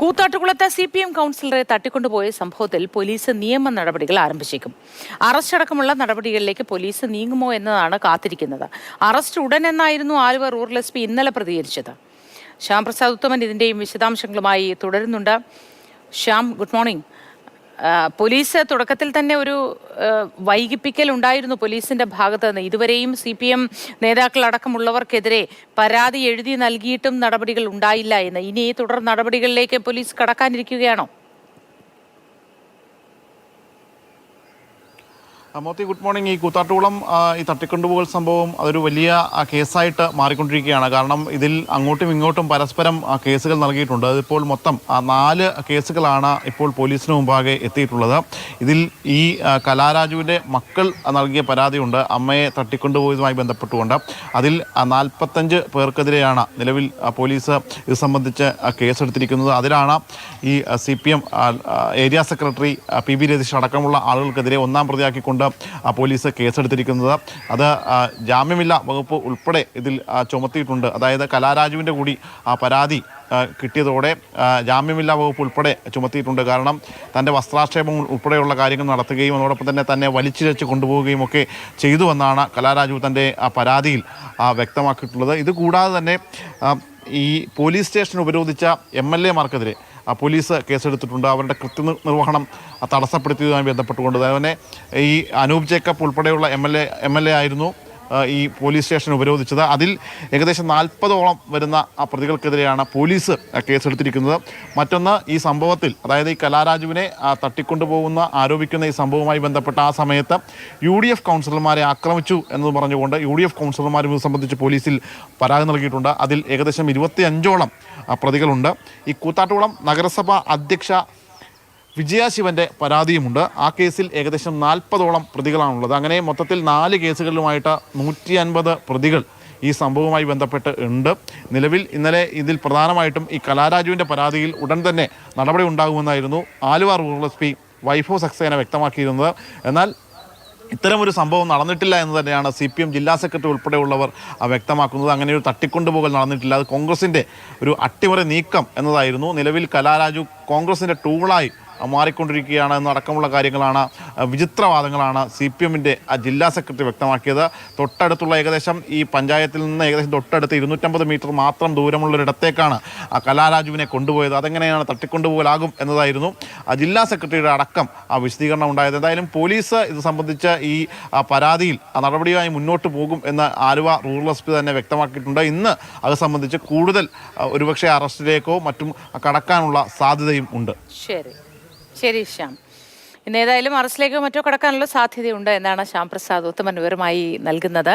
കൂത്താട്ടുകുളത്തെ CPM കൗൺസിലറെ തട്ടിക്കൊണ്ടുപോയ സംഭവത്തിൽ police നിയമ നടപടികൾ ആരംഭിച്ചേക്കും. അറസ്റ്റ് അടക്കമുള്ള നടപടികളിലേക്ക് പോലീസ് നീങ്ങുമോ എന്നതാണ് കാത്തിരിക്കുന്നത്. അറസ്റ്റ് ഉടനെന്നായിരുന്നു ആലുവ റൂറൽ SP ഇന്നലെ പ്രതികരിച്ചത്. ശ്യാം പ്രസാദ് ഉത്തമൻ ഇതിന്റെയും വിശദാംശങ്ങളുമായി തുടരുന്നുണ്ട്. Shyam, good morning. പോലീസ് തുടക്കത്തിൽ തന്നെ ഒരു വൈകിപ്പിക്കൽ ഉണ്ടായിരുന്നു പോലീസിന്റെ ഭാഗത്ത് നിന്ന്. ഇതുവരെയും CPM നേതാക്കൾ അടക്കമുള്ളവർക്കെതിരെ പരാതി എഴുതി നൽകിയിട്ടും നടപടികൾ ഉണ്ടായില്ല എന്ന്. ഇനി തുടർ നടപടികളിലേക്ക് പോലീസ് കടക്കാനിരിക്കുകയാണോ? Mothi, good morning. ഈ കൂത്താട്ടുകുളം ഈ തട്ടിക്കൊണ്ടുപോകൽ സംഭവം അതൊരു വലിയ കേസായിട്ട് മാറിക്കൊണ്ടിരിക്കുകയാണ്. കാരണം ഇതിൽ അങ്ങോട്ടും ഇങ്ങോട്ടും പരസ്പരം കേസുകൾ നൽകിയിട്ടുണ്ട്. അതിപ്പോൾ മൊത്തം 4 കേസുകളാണ് ഇപ്പോൾ പോലീസിന് മുമ്പാകെ എത്തിയിട്ടുള്ളത്. ഇതിൽ ഈ കലാരാജുവിൻ്റെ മക്കൾ നൽകിയ പരാതിയുണ്ട് അമ്മയെ തട്ടിക്കൊണ്ടുപോയതുമായി ബന്ധപ്പെട്ടുകൊണ്ട്. അതിൽ 45 പേർക്കെതിരെയാണ് നിലവിൽ പോലീസ് ഇത് സംബന്ധിച്ച് കേസെടുത്തിരിക്കുന്നത്. അതിലാണ് ഈ CPM area secretary PB Ratheesh അടക്കമുള്ള ആളുകൾക്കെതിരെ ഒന്നാം പ്രതിയാക്കിക്കൊണ്ട് പോലീസ് കേസെടുത്തിരിക്കുന്നത്. അത് ജാമ്യമില്ലാ വകുപ്പ് ഉൾപ്പെടെ ഇതിൽ ചുമത്തിയിട്ടുണ്ട്. അതായത് കലാരാജുവിൻ്റെ കൂടി പരാതി കിട്ടിയതോടെ ജാമ്യമില്ലാ വകുപ്പ് ഉൾപ്പെടെ ചുമത്തിയിട്ടുണ്ട്. കാരണം തൻ്റെ വസ്ത്രാക്ഷേപം ഉൾപ്പെടെയുള്ള കാര്യങ്ങൾ നടത്തുകയും അതോടൊപ്പം തന്നെ വലിച്ചിഴച്ച് കൊണ്ടുപോവുകയും ഒക്കെ ചെയ്തുവെന്നാണ് കലാരാജു തൻ്റെ പരാതിയിൽ വ്യക്തമാക്കിയിട്ടുള്ളത്. ഇതുകൂടാതെ തന്നെ ഈ പോലീസ് സ്റ്റേഷൻ ഉപരോധിച്ച MLA മാർക്കെതിരെ പോലീസ് കേസെടുത്തിട്ടുണ്ട്. അവരുടെ കൃത്യനിർവഹണം തടസ്സപ്പെടുത്തിയതുമായി ബന്ധപ്പെട്ടുകൊണ്ട് തന്നെ ഈ അനൂപ് ജേക്കബ് ഉൾപ്പെടെയുള്ള MLA ആയിരുന്നു ഈ പോലീസ് സ്റ്റേഷൻ ഉപരോധിച്ചത്. അതിൽ ഏകദേശം 40ഓളം വരുന്ന പ്രതികൾക്കെതിരെയാണ് പോലീസ് കേസെടുത്തിരിക്കുന്നത്. മറ്റൊന്ന്, ഈ സംഭവത്തിൽ അതായത് ഈ കലാരാജുവിനെ തട്ടിക്കൊണ്ടുപോകുന്ന ആരോപിക്കുന്ന ഈ സംഭവവുമായി ബന്ധപ്പെട്ട ആ സമയത്ത് UDF കൗൺസിലർമാരെ ആക്രമിച്ചു എന്ന് പറഞ്ഞുകൊണ്ട് UDF കൗൺസിലർമാരും ഇത് സംബന്ധിച്ച് പോലീസിൽ പരാതി നൽകിയിട്ടുണ്ട്. അതിൽ ഏകദേശം 25ഓളം പ്രതികളുണ്ട്. ഈ കൂത്താട്ടുകുളം നഗരസഭ അധ്യക്ഷ വിജയ ശിവന്റെ പരാതിയുമുണ്ട്. ആ കേസിൽ ഏകദേശം 40ഓളം പ്രതികളാണുള്ളത്. അങ്ങനെ മൊത്തത്തിൽ 4 കേസുകളിലുമായിട്ട് 150 പ്രതികൾ ഈ സംഭവവുമായി ബന്ധപ്പെട്ട് ഉണ്ട്. നിലവിൽ ഇന്നലെ ഇതിൽ പ്രധാനമായിട്ടും ഈ കലാരാജുവിൻ്റെ പരാതിയിൽ ഉടൻ തന്നെ നടപടി ഉണ്ടാകുമെന്നായിരുന്നു ആലുവ റൂറൽ SP വൈഭവ് സക്സേന വ്യക്തമാക്കിയിരുന്നത്. എന്നാൽ ഇത്തരമൊരു സംഭവം നടന്നിട്ടില്ല എന്ന് തന്നെയാണ് CPM ജില്ലാ സെക്രട്ടറി ഉൾപ്പെടെയുള്ളവർ വ്യക്തമാക്കുന്നത്. അങ്ങനെ ഒരു തട്ടിക്കൊണ്ടുപോകൽ നടന്നിട്ടില്ല. അത് കോൺഗ്രസിൻ്റെ ഒരു അട്ടിമറി നീക്കം എന്നതായിരുന്നു. നിലവിൽ കലാരാജു കോൺഗ്രസിൻ്റെ ടൂളായി മാറിക്കൊണ്ടിരിക്കുകയാണ് എന്നടക്കമുള്ള കാര്യങ്ങളാണ്, വിചിത്രവാദങ്ങളാണ് CPMൻ്റെ ജില്ലാ സെക്രട്ടറി വ്യക്തമാക്കിയത്. തൊട്ടടുത്തുള്ള ഏകദേശം ഈ പഞ്ചായത്തിൽ നിന്ന് ഏകദേശം തൊട്ടടുത്ത് 250 മീറ്റർ മാത്രം ദൂരമുള്ളൊരിടത്തേക്കാണ് കലാരാജുവിനെ കൊണ്ടുപോയത്. അതെങ്ങനെയാണ് തട്ടിക്കൊണ്ടുപോകലാകും എന്നതായിരുന്നു ജില്ലാ സെക്രട്ടറിയുടെ അടക്കം വിശദീകരണം ഉണ്ടായത്. എന്തായാലും പോലീസ് ഇത് സംബന്ധിച്ച് ഈ പരാതിയിൽ നടപടിയുമായി മുന്നോട്ട് പോകും എന്ന് ആലുവ റൂറൽ SP തന്നെ വ്യക്തമാക്കിയിട്ടുണ്ട്. ഇന്ന് അത് സംബന്ധിച്ച് കൂടുതൽ ഒരുപക്ഷെ അറസ്റ്റിലേക്കോ മറ്റും കടക്കാനുള്ള സാധ്യതയും ഉണ്ട്. ശരി ശ്യാം, ഇന്ന് ഏതായാലും അറസ്റ്റിലേക്കോ മറ്റോ കടക്കാനുള്ള സാധ്യതയുണ്ട് എന്നാണ് ശ്യാം പ്രസാദ് ഉത്തമൻ വിവരമായി നൽകുന്നത്.